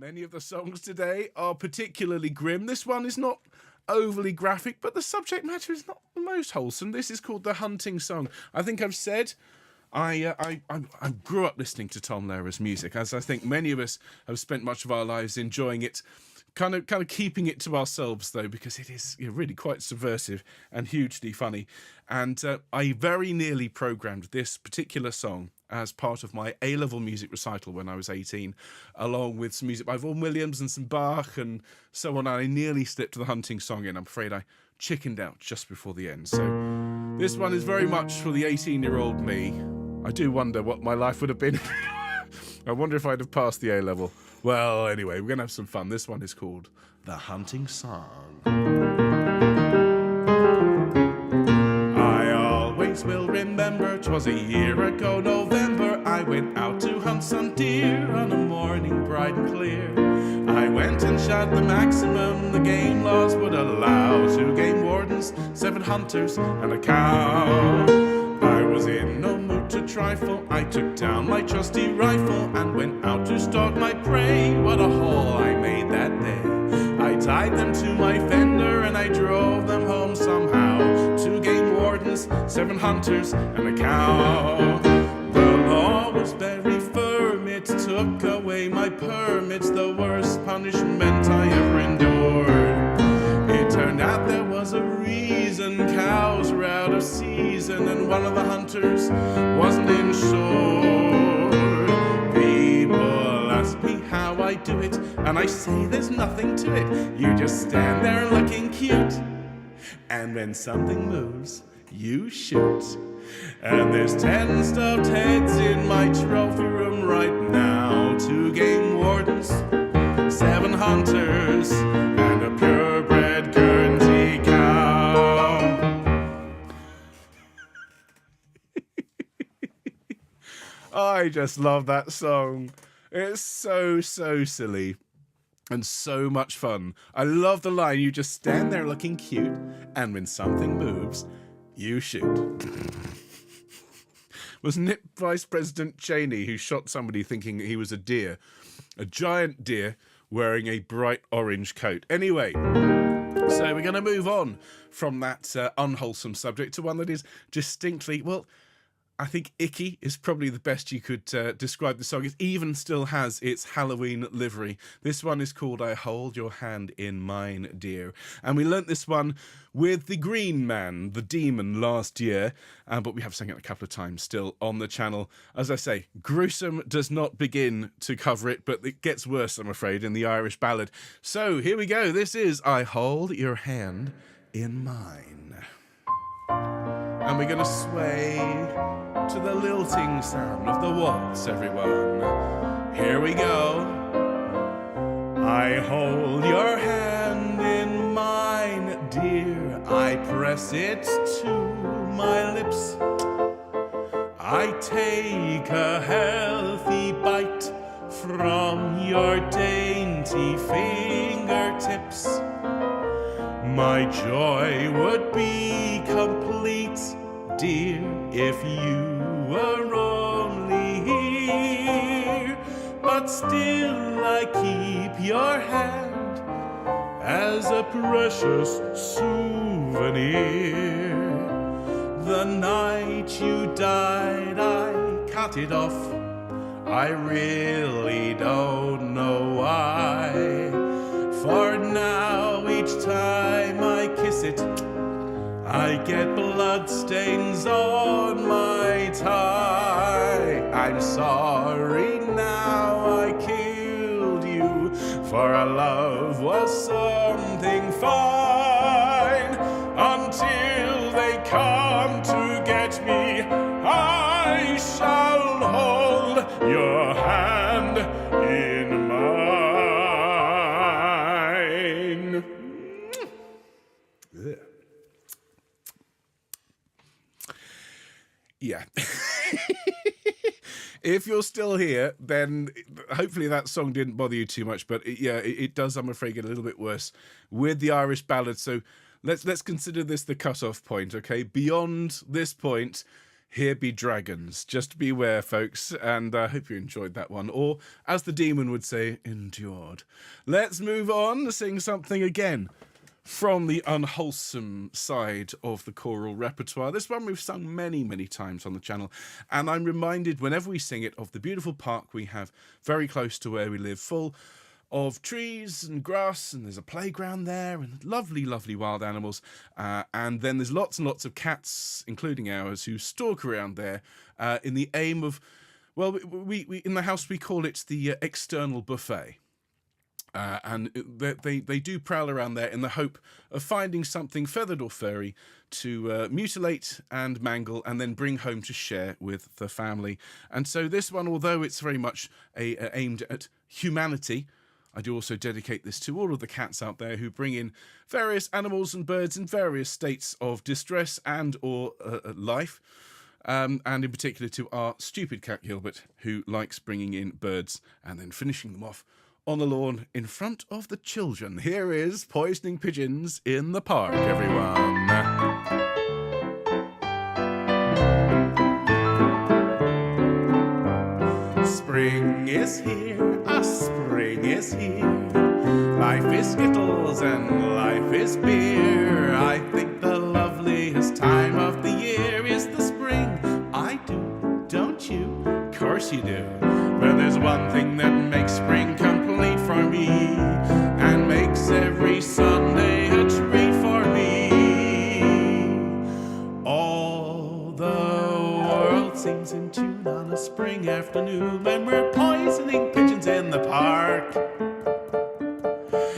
Many of the songs today are particularly grim. This one is not overly graphic, but the subject matter is not the most wholesome. This is called The Hunting Song. I think I've said I grew up listening to Tom Lehrer's music, as I think many of us have spent much of our lives enjoying it. Kind of keeping it to ourselves, though, because it is really quite subversive and hugely funny. And I very nearly programmed this particular song as part of my A-level music recital when I was 18, along with some music by Vaughan Williams and some Bach and so on. I nearly slipped the hunting song in. I'm afraid I chickened out just before the end. So this one is very much for the 18-year-old me. I do wonder what my life would have been. I wonder if I'd have passed the A-level. Well, anyway, we're going to have some fun. This one is called The Hunting Song. I always will remember 'twas a year ago November. I went out to hunt some deer on a morning bright and clear. I went and shot the maximum the game laws would allow. 2 game wardens, 7 hunters, and a cow. I was in no mood to trifle. I took down my trusty rifle and went out to stalk my prey. What a haul I made that day. I tied them to my fender and I drove them home somehow. 2 game wardens, 7 hunters, and a cow. The law was very firm. It took away my permits, the worst punishment I ever endured. It turned out there was a reason. Cows were out of season and one of the hunters wasn't insured. People ask me how I do it, and I say there's nothing to it. You just stand there looking cute, and when something moves, you shoot. And there's 10 stuffed heads in my trophy room right now. 2 game wardens, 7 hunters, and a purebred Guernsey cow. I just love that song. It's so silly and so much fun. I love the line, you just stand there looking cute, and when something moves, you shoot. Wasn't it Vice President Cheney who shot somebody thinking he was a deer? A giant deer wearing a bright orange coat. Anyway, so we're going to move on from that unwholesome subject to one that is distinctly, well, I think icky is probably the best you could describe the song. It even still has its Halloween livery. This one is called I Hold Your Hand in Mine, Dear. And we learnt this one with the Green Man, the Demon, last year. But we have sung it a couple of times still on the channel. As I say, gruesome does not begin to cover it, but it gets worse, I'm afraid, in the Irish Ballad. So here we go. This is I Hold Your Hand in Mine. And we're going to sway to the lilting sound of the waltz, everyone. Here we go. I hold your hand in mine, dear. I press it to my lips. I take a healthy bite from your dainty fingertips. My joy would be complete, dear, if you were only here. But still I keep your hand as a precious souvenir. The night you died I cut it off. I really don't know why. For now each time I kiss it I get blood stains on my tie. I'm sorry now I killed you, for our love was something fine. Until they come to get me, I shall hold your hand in mine. Ugh. Yeah. If you're still here, then hopefully that song didn't bother you too much. But it does, I'm afraid, get a little bit worse with the Irish Ballad. So let's consider this the cut-off point, okay? Beyond this point, Here be dragons. Just beware, folks, and I hope you enjoyed that one. Or, as the demon would say, endured. Let's move on to sing something again from the unwholesome side of the choral repertoire. This one we've sung many, many times on the channel, and I'm reminded whenever we sing it of the beautiful park we have very close to where we live, full of trees and grass, and there's a playground there, and lovely, lovely wild animals, and then there's lots and lots of cats, including ours, who stalk around there in the aim of, well, we in the house we call it the external buffet. And they do prowl around there in the hope of finding something feathered or furry to mutilate and mangle and then bring home to share with the family. And so this one, although it's very much aimed at humanity, I do also dedicate this to all of the cats out there who bring in various animals and birds in various states of distress and or life. And in particular to our stupid cat Gilbert, who likes bringing in birds and then finishing them off on the lawn in front of the children. Here is Poisoning Pigeons in the Park, everyone. Spring is here, spring is here. Life is skittles and life is beer. I think the loveliest time of the year is the spring. I do, don't you? Of course you do. But there's one thing that makes spring complete for me, and makes every Sunday a treat for me. All the world sings in tune on a spring afternoon when we're poisoning pigeons in the park.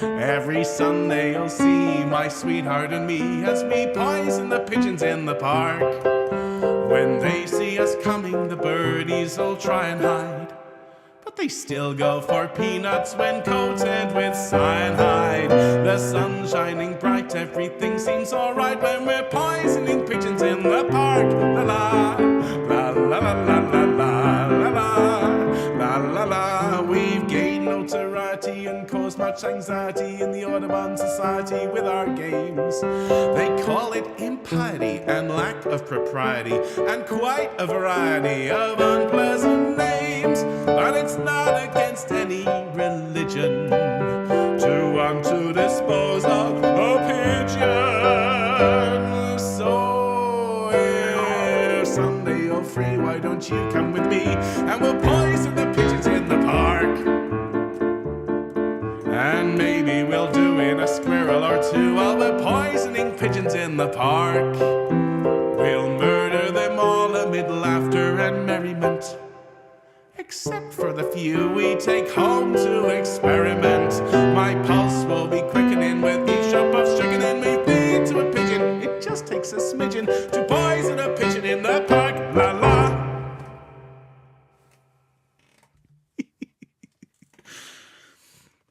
Every Sunday you'll see my sweetheart and me as we poison the pigeons in the park. When they see us coming, the birdies will try and hide, but they still go for peanuts when coated with cyanide. The sun's shining bright, everything seems alright when we're poisoning pigeons in the park. La la, la la la la la la la la la la. We've gained notoriety and caused much anxiety in the Audubon Society with our games. They call it impiety and lack of propriety, and quite a variety of unpleasant names. But it's not against any religion to want to dispose of a pigeon. So if Sunday you're free, why don't you come with me and we'll poison the pigeons in the park? And maybe we'll do it a squirrel or two while we're poisoning pigeons in the park. We'll murder them all amid laughter and merriment, except for the few we take home to experiment. My pulse will be quickening with each drop of strychnine we feed to a pigeon. It just takes a smidgen to poison a pigeon in the park. La la.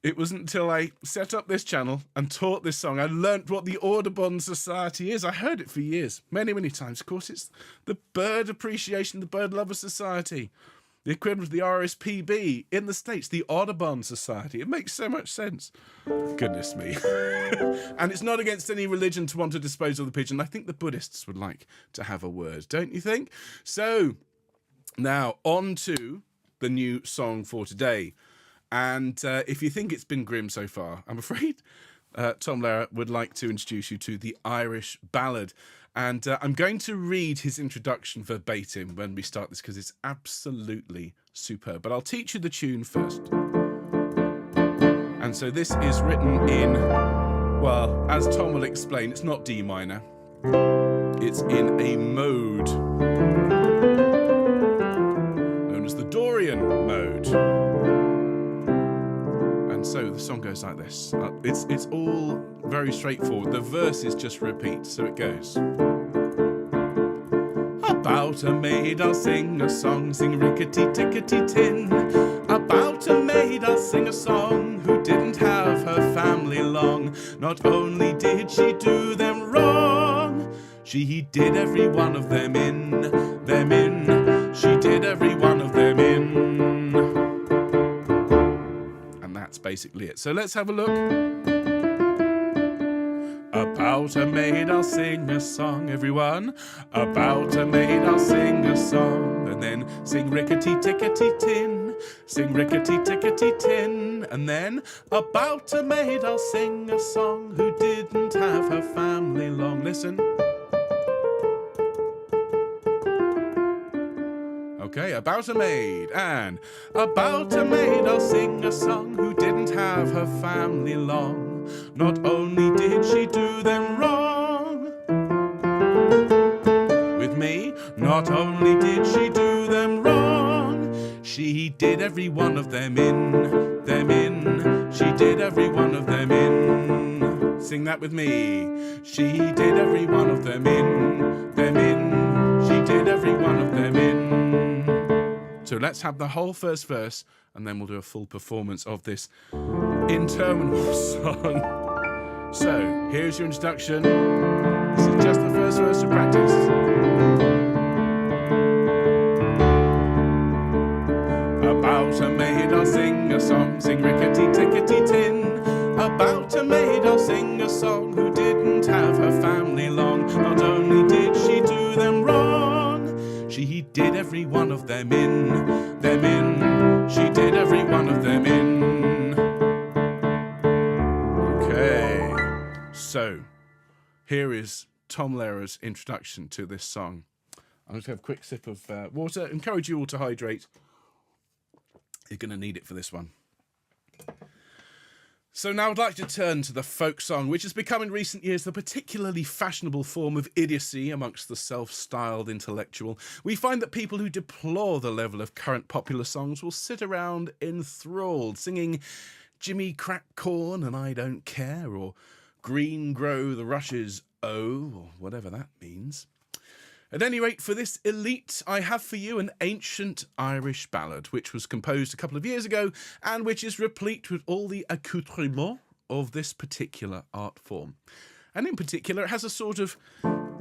It wasn't until I set up this channel and taught this song I learnt what the Audubon Society is. I heard it for years, many, many times. Of course, it's the Bird Appreciation, the Bird Lover Society. The equivalent of the RSPB in the States, the Audubon Society. It makes so much sense. Goodness me. And it's not against any religion to want to dispose of the pigeon. I think the Buddhists would like to have a word, don't you think? So, now on to the new song for today. And if you think it's been grim so far, I'm afraid Tom Lehrer would like to introduce you to the Irish Ballad. And I'm going to read his introduction verbatim when we start this because it's absolutely superb. But I'll teach you the tune first. And so this is written in, well, as Tom will explain, it's not D minor. It's in a mode known as the Dorian mode. And so the song goes like this. It's all very straightforward. The verses just repeat, so it goes. About a maid I'll sing a song, sing rickety-tickety-tin. About a maid I'll sing a song who didn't have her family long. Not only did she do them wrong, she did every one of them in. She did every one of them in. That's basically it. So let's have a look. About a maid I'll sing a song, everyone. About a maid I'll sing a song. And then sing rickety-tickety-tin, sing rickety-tickety-tin. And then about a maid I'll sing a song who didn't have her family long. Listen. Okay, about a maid, and about a maid I'll sing a song who didn't have her family long. Not only did she do them wrong, with me, not only did she do them wrong, she did every one of them in, she did every one of them in. Sing that with me. She did every one of them in, she did every one of them in. So let's have the whole first verse, and then we'll do a full performance of this interminable song. So, here's your introduction. This is just the first verse to practice. About a maid I'll sing a song, sing rickety-tickety-tin. About a maid I'll sing a song who didn't have her family long. Not only did she do them wrong, she did every one of them in, she did every one of them in. Okay, so here is Tom Lehrer's introduction to this song. I'm going to have a quick sip of water. Encourage you all to hydrate. You're going to need it for this one. So now I'd like to turn to the folk song, which has become in recent years the particularly fashionable form of idiocy amongst the self-styled intellectual. We find that people who deplore the level of current popular songs will sit around enthralled, singing Jimmy Crack Corn and I Don't Care, or Green Grow the Rushes, Oh, or whatever that means. At any rate, for this elite, I have for you an ancient Irish ballad, which was composed a couple of years ago, and which is replete with all the accoutrements of this particular art form. And in particular, it has a sort of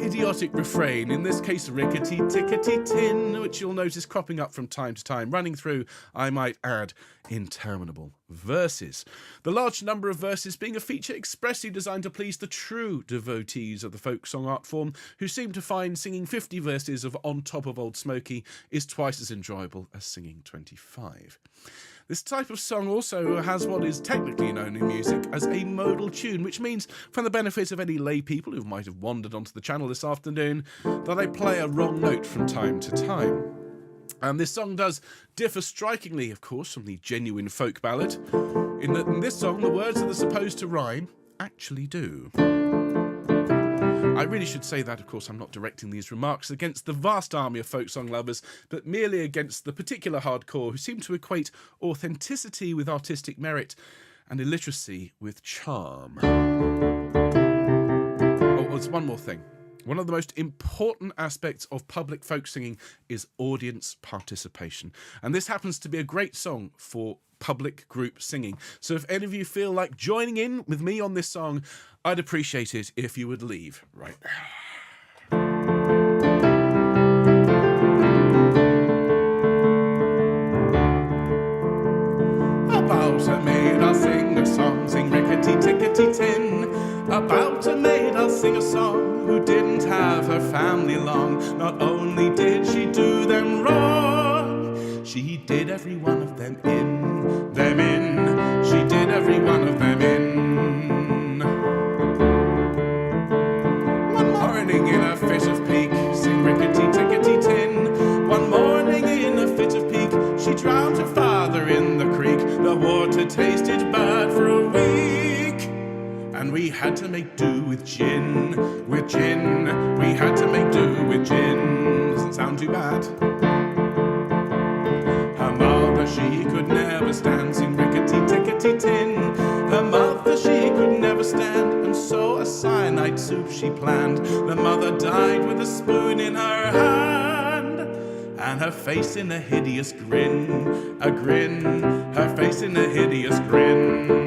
idiotic refrain, in this case rickety-tickety-tin, which you'll notice cropping up from time to time, running through, I might add, interminable verses. The large number of verses being a feature expressly designed to please the true devotees of the folk song art form, who seem to find singing 50 verses of On Top of Old Smoky is twice as enjoyable as singing 25. This type of song also has what is technically known in music as a modal tune, which means, for the benefit of any lay people who might have wandered onto the channel this afternoon, that I play a wrong note from time to time. And this song does differ strikingly, of course, from the genuine folk ballad, in that in this song the words that are supposed to rhyme actually do. I really should say that, of course, I'm not directing these remarks against the vast army of folk song lovers, but merely against the particular hardcore who seem to equate authenticity with artistic merit and illiteracy with charm. Oh, there's one more thing. One of the most important aspects of public folk singing is audience participation. And this happens to be a great song for public group singing. So if any of you feel like joining in with me on this song, I'd appreciate it if you would leave right now. About a maid I'll sing a song, sing rickety-tickety-tin. About a maid I'll sing a song who didn't have her family long. Not only did she do them wrong, she did every one of them in, she did every one of them in. One morning in a fit of pique, sing rickety-tickety-tin. One morning in a fit of pique, she drowned her father in the creek. The water tasted bad for a week, and we had to make do with gin, we had to make do with gin. Doesn't sound too bad. Her mother, she could never stand, sing rickety-tickety-tin. Her mother, she could never stand, and so a cyanide soup she planned. The mother died with a spoon in her hand, and her face in a hideous grin, her face in a hideous grin.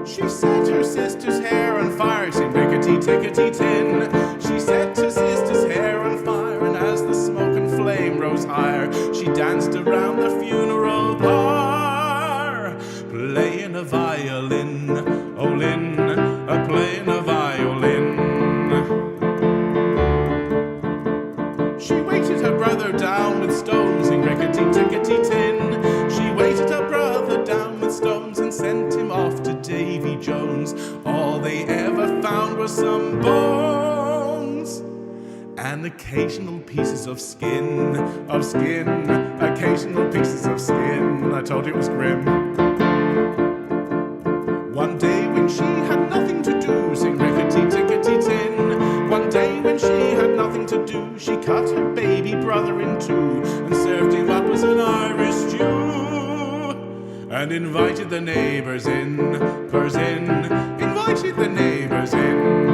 She set her sister's hair on fire, sing rickety-tickety-tin. She set her sister's hair on fire, and as the smoke and flame rose higher, she danced around the funeral pyre, playing a violin, oh and occasional pieces of skin, occasional pieces of skin. I told you it was grim. One day when she had nothing to do, sing rickety-tickety-tin. One day when she had nothing to do, she cut her baby brother in two and served him up as an Irish stew. And invited the neighbours in, invited the neighbours in.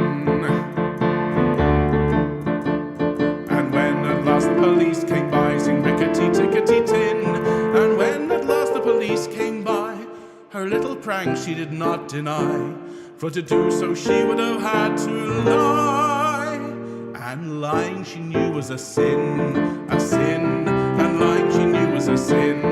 And when at last the police came by, sing rickety-tickety-tin. And when at last the police came by, her little prank she did not deny, for to do so she would have had to lie. And lying she knew was a sin, and lying she knew was a sin.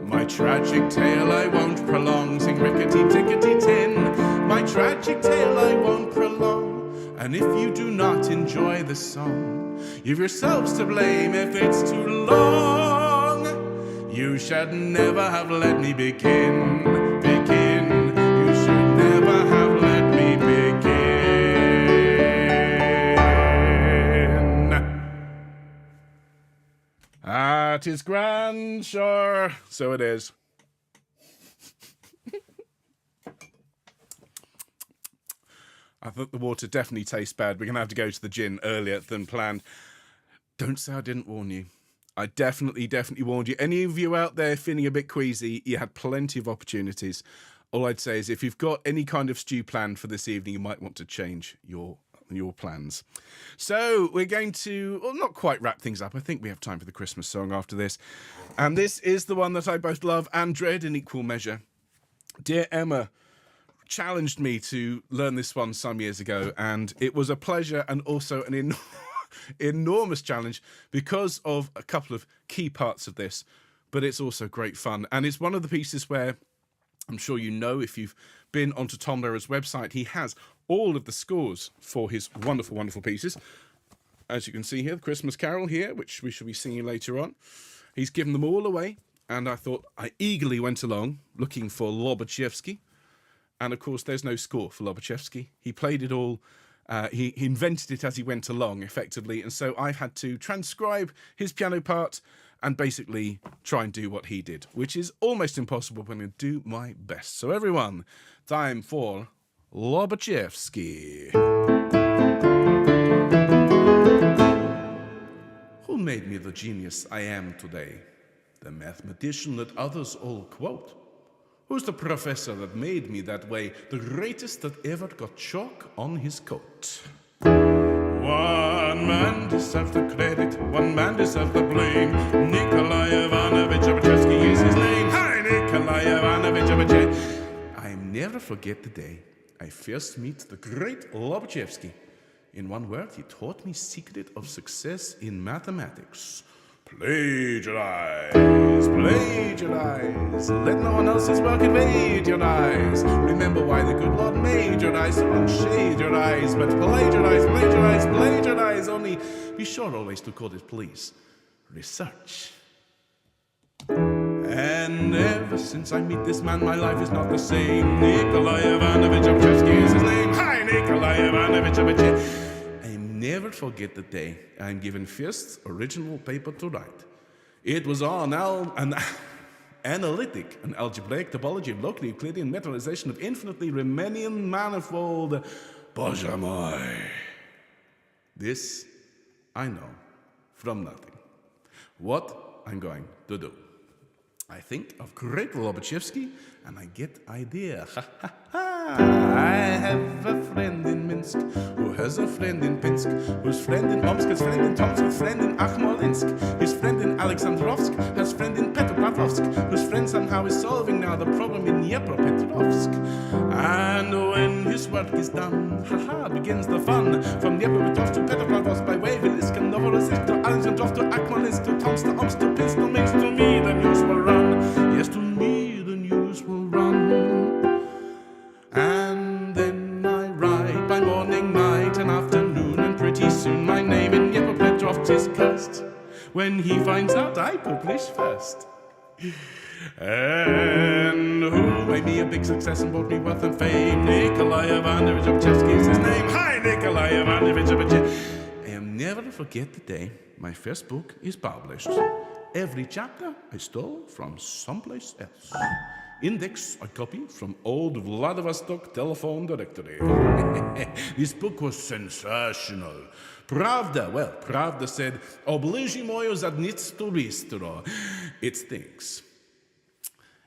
My tragic tale I won't prolong, sing rickety-tickety-tin. My tragic tale I won't prolong, and if you do not enjoy the song, you've yourselves to blame if it's too long. You should never have let me begin. You should never have let me begin. Ah, 'tis grand, sure. So it is. I thought the water definitely tastes bad. We're going to have to go to the gin earlier than planned. Don't say I didn't warn you. I definitely warned you. Any of you out there feeling a bit queasy, you had plenty of opportunities. All I'd say is if you've got any kind of stew planned for this evening, you might want to change your plans. So we're going to, well, not quite wrap things up. I think we have time for the Christmas song after this. And this is the one that I both love and dread in equal measure. Dear Emma challenged me to learn this one some years ago, and it was a pleasure and also an enormous challenge because of a couple of key parts of this, but it's also great fun. And it's one of the pieces where I'm sure you know, if you've been onto Tom Lehrer's website, he has all of the scores for his wonderful, wonderful pieces. As you can see here, the Christmas Carol here, which we shall be singing later on. He's given them all away, and I thought I eagerly went along looking for Lobachevsky. And of course, there's no score for Lobachevsky. He played it all. He invented it as he went along, effectively, and so I've had to transcribe his piano part and basically try and do what he did, which is almost impossible, but I'm going to do my best. So everyone, time for Lobachevsky. Who made me the genius I am today? The mathematician that others all quote? Who's the professor that made me that way, the greatest that ever got chalk on his coat? One man deserves the credit, one man deserves the blame. Nikolai Ivanovich Lobachevsky is his name. Hi, Nikolai Ivanovich Lobachevsky. I never forget the day I first meet the great Lobachevsky. In one word, he taught me secret of success in mathematics. Plagiarize, plagiarize. Let no one else's work invade your eyes. Remember why the good Lord made your eyes, so don't shade your eyes. But plagiarize, plagiarize, plagiarize. Only be sure always to call it, please, research. And ever since I meet this man, my life is not the same. Nikolai Ivanovich Lobachevsky is his name. Hi, Nikolai Ivanovich Lobachevsky. Never forget the day I'm given first original paper to write. It was on an analytic and algebraic topology of locally Euclidean metallization of infinitely Riemannian manifold. Boże mój. This I know from nothing. What I'm going to do. I think of great Lobachevsky and I get idea. I have a friend in Minsk who has a friend in Pinsk, whose friend in Omsk has friend in Tomsk, whose friend in Akhmolinsk, his friend in Alexandrovsk has friend in Petropavlovsk, whose friend somehow is solving now the problem in Dnepropetrovsk. And when his work is done, begins the fun. From Dnepropetrovsk to Petropavlovsk by way of Ilysk and Novorossiysk to Alexandrov to Akhmolinsk to Tomsk to Omsk to Pinsk to Minsk. To me the news will run. Yes, to me the news will run. And then I write by morning, night, and afternoon, and pretty soon my name in Dnepropetrovsk is cursed. When he finds out I publish first. And who made me a big success and brought me wealth and fame? Nikolai Ivanovich Lobachevsky is his name. Hi, Nikolai Ivanovich Lobachevsky. I'll never forget the day my first book is published. Every chapter I stole from someplace else. Index I copied from old Vladivostok telephone directory. This book was sensational. Pravda said, "Obliži moju zadnicu bistro." It stinks.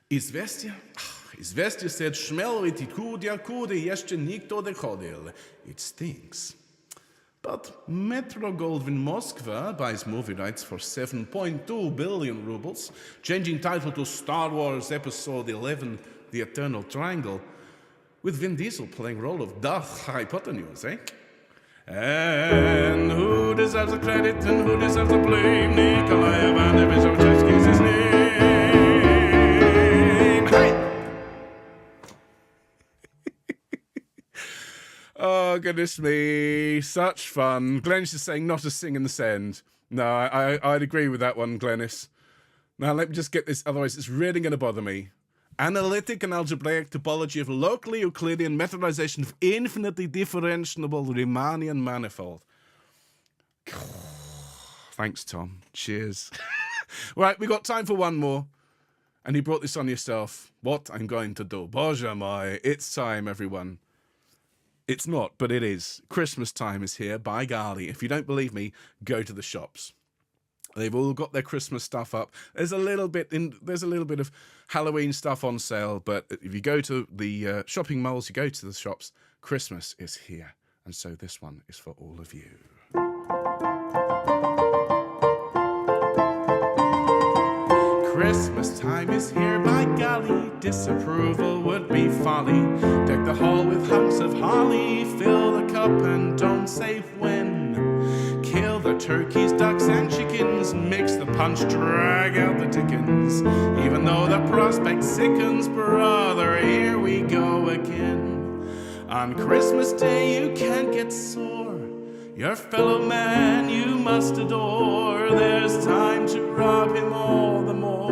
Izvestje said, "Šmeloviti kudja kude jeszcze nikto ne hodil." It stinks. But Metro Goldwyn Moskva buys movie rights for 7.2 billion rubles, changing title to Star Wars Episode 11, The Eternal Triangle, with Vin Diesel playing role of Darth Hypotenuse, eh? And who deserves the credit and who deserves the blame? Nikolai Ivanovich Lobachevsky is his name. Hey! Oh, goodness me. Such fun. Glennis is saying not a sing in the sand. No, I'd agree with that one, Glennis. Now, let me just get this, otherwise it's really going to bother me. Analytic and algebraic topology of locally Euclidean methodization of infinitely differentiable Riemannian manifold. Thanks, Tom. Cheers. Right, we got time for one more. And you brought this on yourself. What I'm going to do. Boże moi. It's time, everyone. It's not, but it is. Christmas time is here, by golly. If you don't believe me, go to the shops. They've all got their Christmas stuff up. There's a little bit of Halloween stuff on sale, but if you go to the shopping malls, you go to the shops, Christmas is here. And so this one is for all of you. Christmas time is here, by golly, disapproval would be folly. Deck the hall with hunks of holly, fill the cup and don't say when. Kill the turkeys, ducks and chickens, mix the punch, drag out the dickens. Even though the prospect sickens, brother, here we go again. On Christmas Day you can't get sore, your fellow man you must adore. There's time to rob him all the more.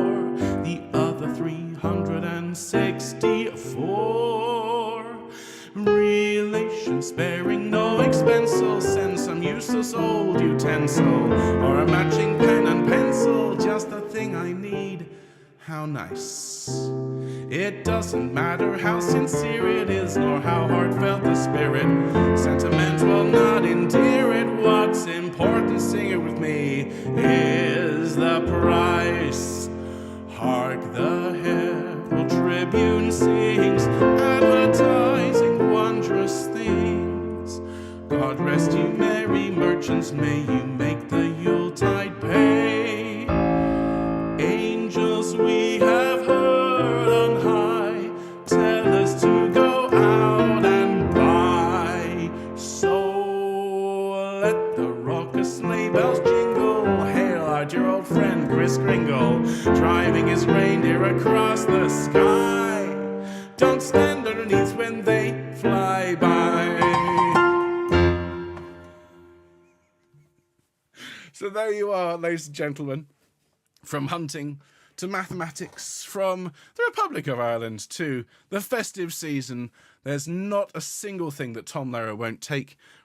The other 364 relation sparing no expense. So send some useless old utensil or a matching pen and pencil. Just the thing I need. How nice. It doesn't matter how sincere it is, nor how heartfelt the spirit. Sentiment will not endear it. What's important, sing it with me, is the price. Hark the herald tribune sings, advertising wondrous things. God rest you merry merchants, may you make the Yuletide pay. Angels we have heard on high tell us to go out and buy. So let the raucous sleigh bells jingle. Hail our dear old friend Kris Kringle, driving his reindeer across the sky. Don't stand underneath when they fly by. So there you are, ladies and gentlemen. From hunting to mathematics, from the Republic of Ireland to the festive season, there's not a single thing that Tom Lehrer won't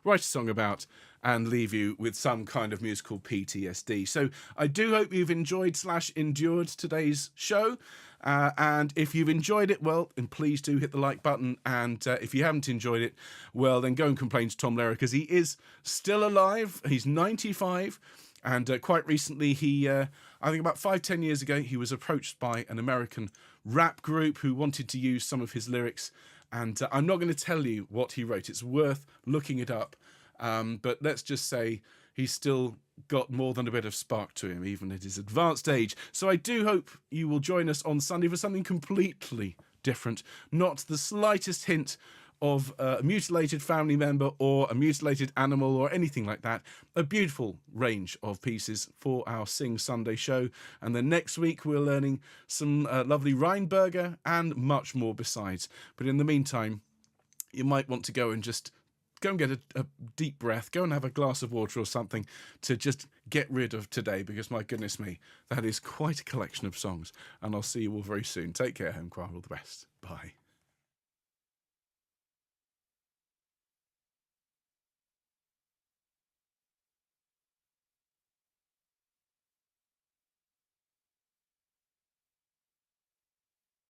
write a song about and leave you with some kind of musical PTSD. So I do hope you've enjoyed/endured today's show. And if you've enjoyed it, well, then please do hit the like button. And if you haven't enjoyed it, well, then go and complain to Tom Lehrer, because he is still alive. He's 95. And quite recently, I think about 5-10 years ago, he was approached by an American rap group who wanted to use some of his lyrics. And I'm not going to tell you what he wrote. It's worth looking it up. But let's just say he's still got more than a bit of spark to him, even at his advanced age. So I do hope you will join us on Sunday for something completely different. Not the slightest hint of a mutilated family member or a mutilated animal or anything like that. A beautiful range of pieces for our Sing Sunday show. And then next week we're learning some lovely Rheinberger and much more besides. But in the meantime, you might want to go and get a deep breath, go and have a glass of water or something to just get rid of today because, my goodness me, that is quite a collection of songs. And I'll see you all very soon. Take care, Homechoir. All the best. Bye.